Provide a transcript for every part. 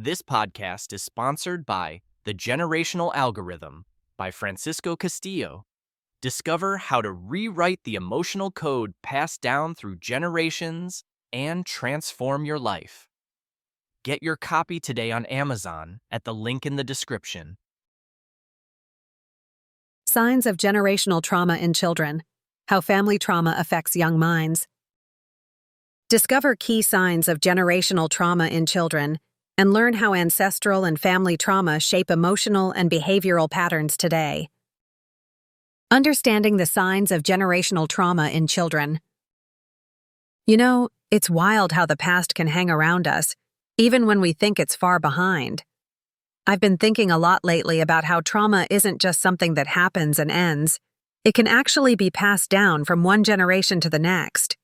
This podcast is sponsored by The Generational Algorithm by Francisco Castillo. Discover how to rewrite the emotional code passed down through generations and transform your life. Get your copy today on Amazon at the link in the description. Signs of generational trauma in children. How family trauma affects young minds. Discover key signs of generational trauma in children and learn how ancestral and family trauma shape emotional and behavioral patterns today. Understanding the signs of generational trauma in children. You know, it's wild how the past can hang around us, even when we think it's far behind. I've been thinking a lot lately about how trauma isn't just something that happens and ends. It can actually be passed down from one generation to the next.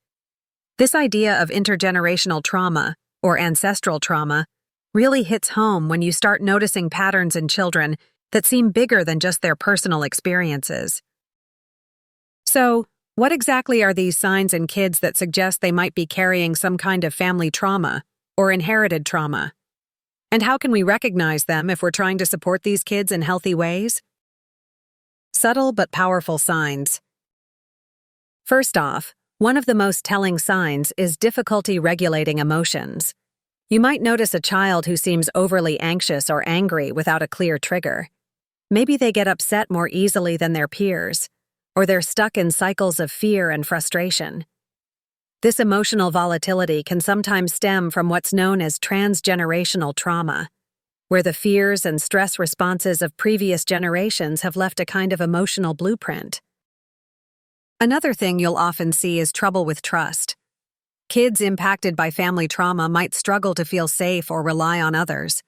This idea of intergenerational trauma, or ancestral trauma, really hits home when you start noticing patterns in children that seem bigger than just their personal experiences. So, what exactly are these signs in kids that suggest they might be carrying some kind of family trauma or inherited trauma? And how can we recognize them if we're trying to support these kids in healthy ways? Subtle but powerful signs. First off, one of the most telling signs is difficulty regulating emotions. You might notice a child who seems overly anxious or angry without a clear trigger. Maybe they get upset more easily than their peers, or they're stuck in cycles of fear and frustration. This emotional volatility can sometimes stem from what's known as transgenerational trauma, where the fears and stress responses of previous generations have left a kind of emotional blueprint. Another thing you'll often see is trouble with trust. Kids impacted by family trauma might struggle to feel safe or rely on others.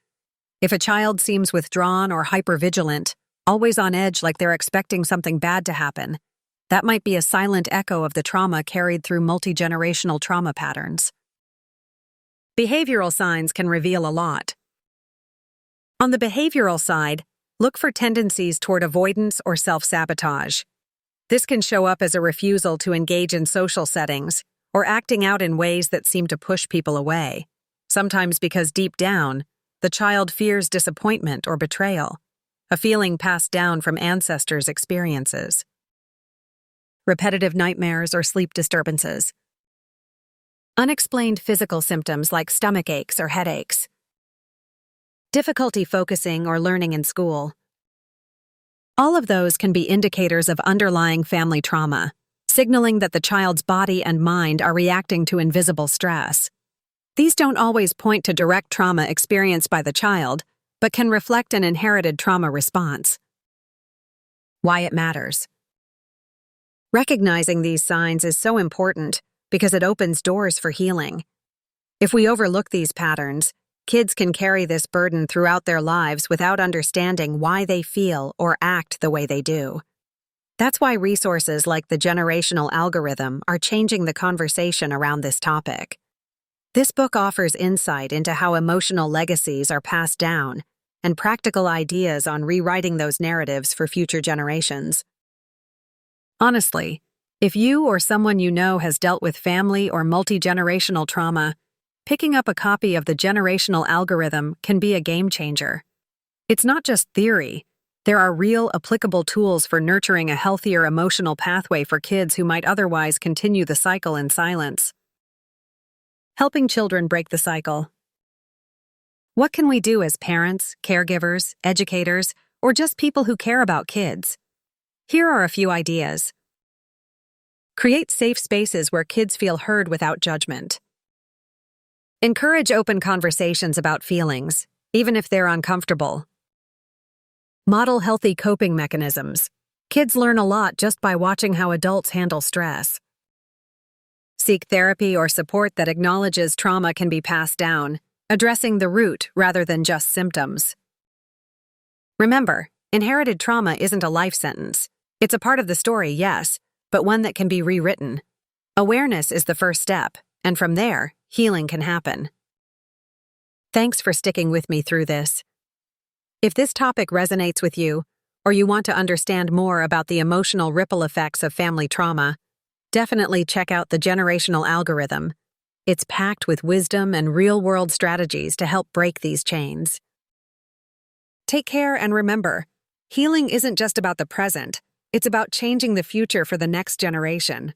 If a child seems withdrawn or hypervigilant, always on edge like they're expecting something bad to happen, that might be a silent echo of the trauma carried through multi-generational trauma patterns. Behavioral signs can reveal a lot. On the behavioral side, look for tendencies toward avoidance or self-sabotage. This can show up as a refusal to engage in social settings, or acting out in ways that seem to push people away, sometimes because deep down, the child fears disappointment or betrayal, a feeling passed down from ancestors' experiences. Repetitive nightmares or sleep disturbances. Unexplained physical symptoms like stomach aches or headaches. Difficulty focusing or learning in school. All of those can be indicators of underlying family trauma, signaling that the child's body and mind are reacting to invisible stress. These don't always point to direct trauma experienced by the child, but can reflect an inherited trauma response. Why it matters. Recognizing these signs is so important because it opens doors for healing. If we overlook these patterns, kids can carry this burden throughout their lives without understanding why they feel or act the way they do. That's why resources like the Generational Algorithm are changing the conversation around this topic. This book offers insight into how emotional legacies are passed down and practical ideas on rewriting those narratives for future generations. Honestly, if you or someone you know has dealt with family or multi-generational trauma, picking up a copy of the Generational Algorithm can be a game changer. It's not just theory. There are real, applicable tools for nurturing a healthier emotional pathway for kids who might otherwise continue the cycle in silence. Helping children break the cycle. What can we do as parents, caregivers, educators, or just people who care about kids? Here are a few ideas. Create safe spaces where kids feel heard without judgment. Encourage open conversations about feelings, even if they're uncomfortable. Model healthy coping mechanisms. Kids learn a lot just by watching how adults handle stress. Seek therapy or support that acknowledges trauma can be passed down, addressing the root rather than just symptoms. Remember, inherited trauma isn't a life sentence. It's a part of the story, yes, but one that can be rewritten. Awareness is the first step, and from there, healing can happen. Thanks for sticking with me through this. If this topic resonates with you, or you want to understand more about the emotional ripple effects of family trauma, definitely check out the Generational Algorithm. It's packed with wisdom and real-world strategies to help break these chains. Take care and remember, healing isn't just about the present, it's about changing the future for the next generation.